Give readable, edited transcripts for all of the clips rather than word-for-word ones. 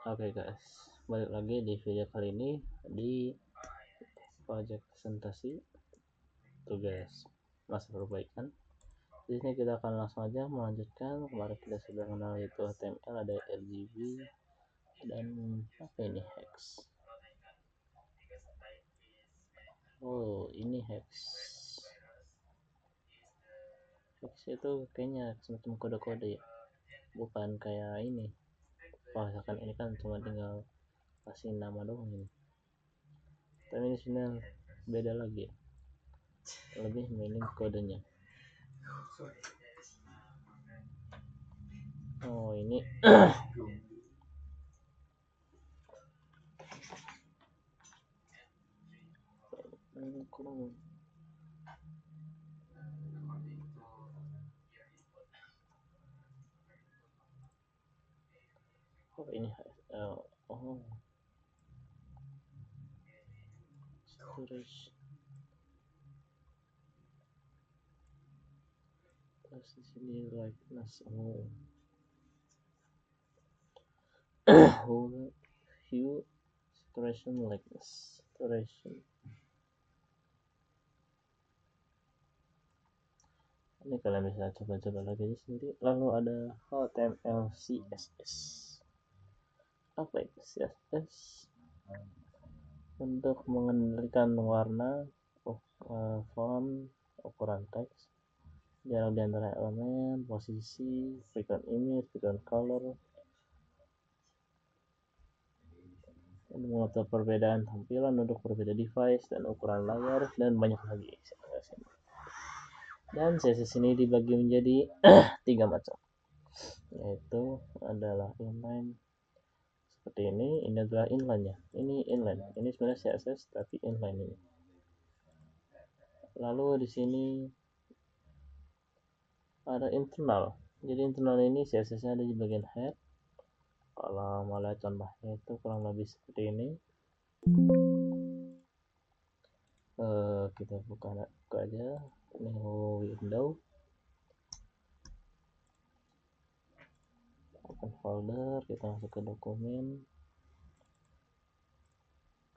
Oke guys, balik lagi di video kali ini di project presentasi tugas masa perbaikan. Di sini kita akan langsung aja melanjutkan. Kemarin kita sudah mengenal itu HTML, ada RGB dan apa ini, hex. Oh, ini hex. Hex itu kayaknya semacam kode-kode ya, bukan kayak ini. Misalkan ini kan cuma tinggal kasih nama doang ini. Tapi di sini beda lagi ya, lebih minim kodenya. Oh, ini kurang. Oh, ini oh, storage. Terus di sini likeness. Oh, view saturation likeness. Saturation. Ini kalian bisa coba-coba lagi sendiri. Lalu ada HTML CSS. Apa itu CSS? Untuk mengendalikan warna, font, ukuran teks, jarak di antara elemen, posisi, background image, background color, mengatur perbedaan tampilan untuk berbeda device dan ukuran layar, dan banyak lagi. Dan CSS ini dibagi menjadi 3 macam, yaitu adalah inline seperti ini adalah inline-nya. Ini inline, ini sebenarnya CSS tapi inline ini. Lalu di sini ada internal. Jadi internal ini CSS-nya ada di bagian head. Kalau mau lihat contohnya itu kurang lebih seperti ini. Kita buka aja new window, open folder, kita masuk ke dokumen,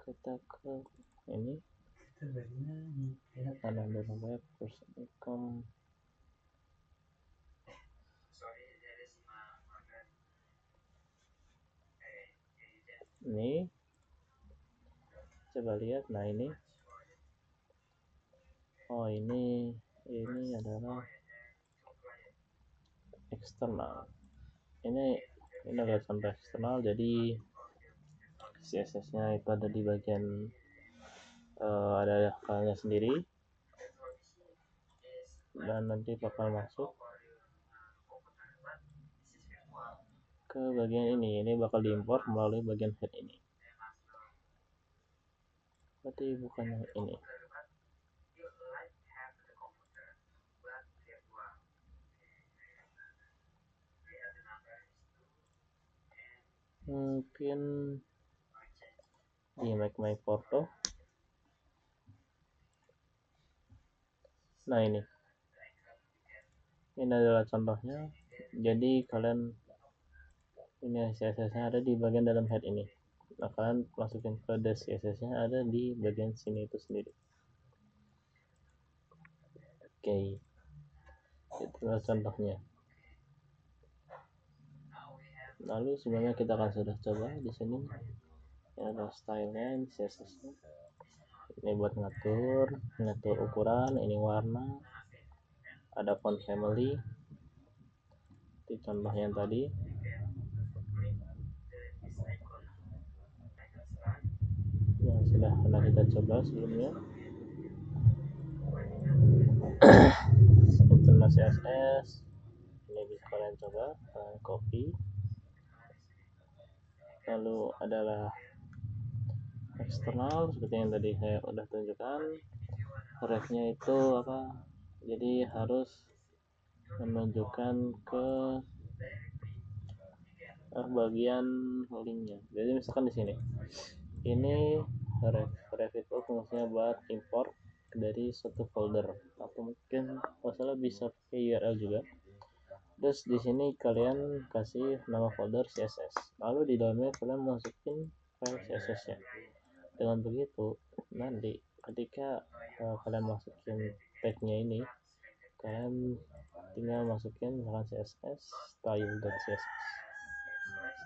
kita ke ini kanan dan web, terus income. Ini coba lihat. Nah, ini ini adalah eksternal. Ini adalah contoh eksternal. Jadi CSS-nya itu ada di bagian ada filenya sendiri, dan nanti bakal masuk ke bagian ini bakal diimpor melalui bagian head ini. Berarti bukan yang ini. Mungkin di make my photo. Nah, ini adalah contohnya. Jadi kalian ini CSS-nya ada di bagian dalam head ini. Nah, kalian masukin kode CSS-nya ada di bagian sini itu sendiri. Oke, itulah contohnya. Lalu sebenarnya kita akan sudah coba di sini. Ini ada style-nya, CSS-nya. Ini buat ngatur ukuran, ini warna, ada font family di contoh yang tadi. Yang sudah pernah kita coba sebelumnya. Internal CSS ini bisa kalian coba, copy. Lalu adalah eksternal seperti yang tadi saya udah tunjukkan. Refnya itu apa? Jadi harus menunjukkan ke bagian linknya. Jadi misalkan di sini, ini ref itu fungsinya buat import dari suatu folder, atau mungkin masalah bisa pakai URL juga. Terus di sini kalian kasih nama folder CSS, lalu di dalamnya kalian masukin file CSS nya. Dengan begitu nanti ketika kalian masukin tagnya ini, kalian tinggal masukin misalkan CSS style.css,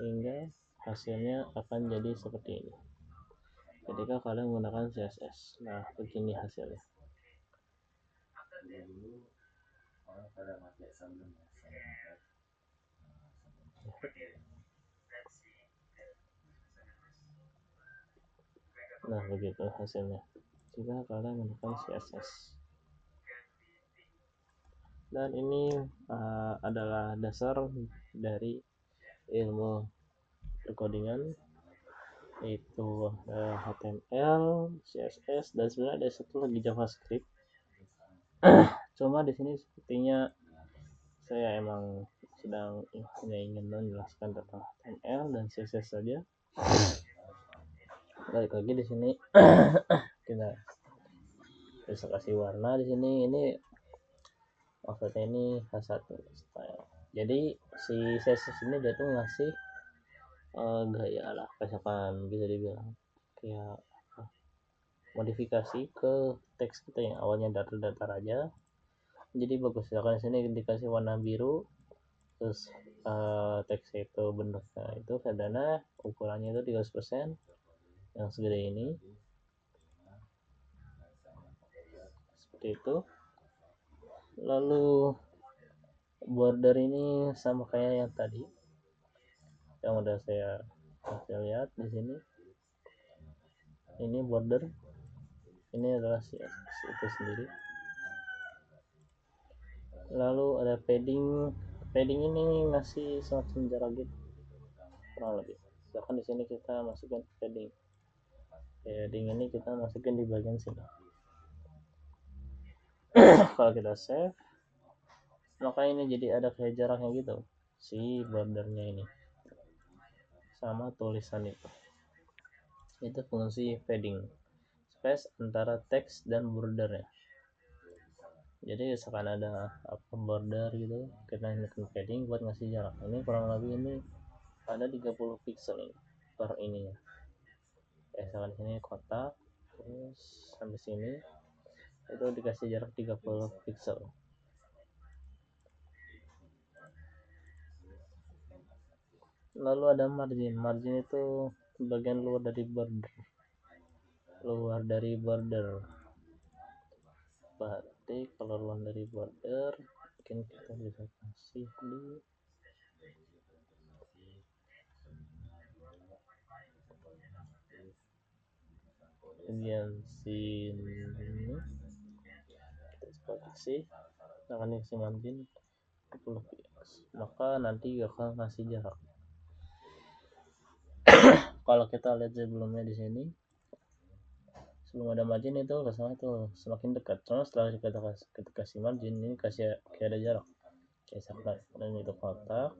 sehingga hasilnya akan jadi seperti ini ketika kalian menggunakan CSS. Nah, begini hasilnya. Nah, begitu hasilnya jika kalian menggunakan CSS. Dan ini adalah dasar dari ilmu perkodingan, yaitu HTML, CSS, dan sebenarnya ada satu lagi JavaScript. Cuma di sini sepertinya saya emang sedang hanya ingin menjelaskan tentang HTML dan CSS saja. Balik lagi di sini kita bisa kasih warna di sini. Ini maksudnya ini H1 style. Jadi si CSS ini dia tuh ngasih gaya lah, misalkan bisa dibilang kayak modifikasi ke teks kita yang awalnya datar-datar aja. Jadi bagus misalkan di sini dikasih warna biru, terus teks itu bentuknya itu sederhana, ukurannya itu 300%, yang segede ini, seperti itu. Lalu border ini sama kayak yang tadi yang udah saya kasih lihat di sini. Ini border, ini adalah CSS itu sendiri. Lalu ada padding ini masih semacam jarak gitu kurang lebih. Bahkan di sini kita masukkan padding ini kita masukin di bagian sini. Kalau kita save, maka ini jadi ada kayak jaraknya gitu si bordernya ini sama tulisan itu fungsi padding, space antara teks dan bordernya. Jadi misalkan ada border gitu, kita naikin padding buat ngasih jarak. Ini kurang lebih ini ada 30 pixel ini per ininya. Misalkan sini kotak, terus sampai sini itu dikasih jarak 30 pixel. Lalu ada margin itu bagian luar dari border. Berarti kalau luar dari border mungkin kita bisa kasih di bagian sini, kita coba kasih, akan isi margin 10 px, maka nanti akan kasih jarak. Kalau kita lihat sebelumnya di sini, sebelum ada margin itu kesana itu semakin dekat. Soalnya setelah kita kasih margin ini kayak ada jarak. Kayak misalkan dan itu kotak,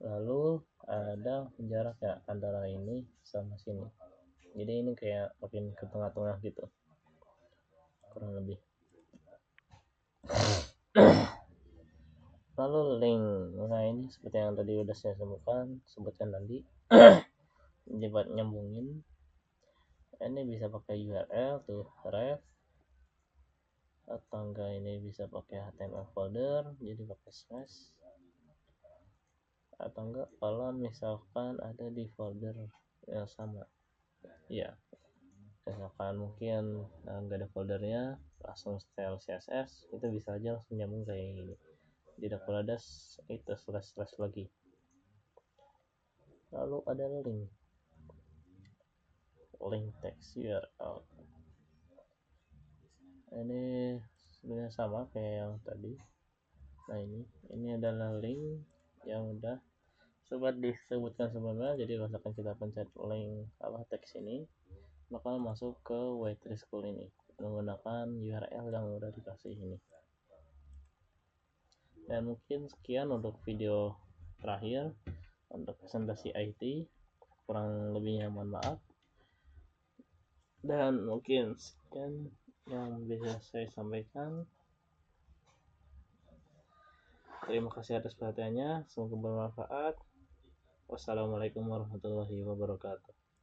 lalu ada jarak ya antara ini sama sini. Jadi ini kayak makin ke tengah-tengah gitu, kurang lebih. Lalu link, nah ini seperti yang tadi udah saya sebutkan tadi. Buat nyambungin ini bisa pakai URL tuh ref, atau enggak ini bisa pakai HTML folder jadi pakai slash, atau enggak kalau misalkan ada di folder yang sama ya, misalkan mungkin enggak ada foldernya, langsung style CSS itu bisa aja langsung nyambung kayak gini, tidak perlu ada itu slash lagi. Lalu ada link text URL, ini sebenarnya sama kayak yang tadi. Nah ini adalah link yang udah sobat disebutkan sebelumnya. Jadi kalau misalkan kita pencet link teks ini, maka masuk ke Waitress School ini menggunakan URL yang udah dikasih ini. Dan mungkin sekian untuk video terakhir untuk presentasi IT, kurang lebihnya mohon maaf. Dan mungkin sekian yang bisa saya sampaikan. Terima kasih atas perhatiannya, semoga bermanfaat. Wassalamualaikum warahmatullahi wabarakatuh.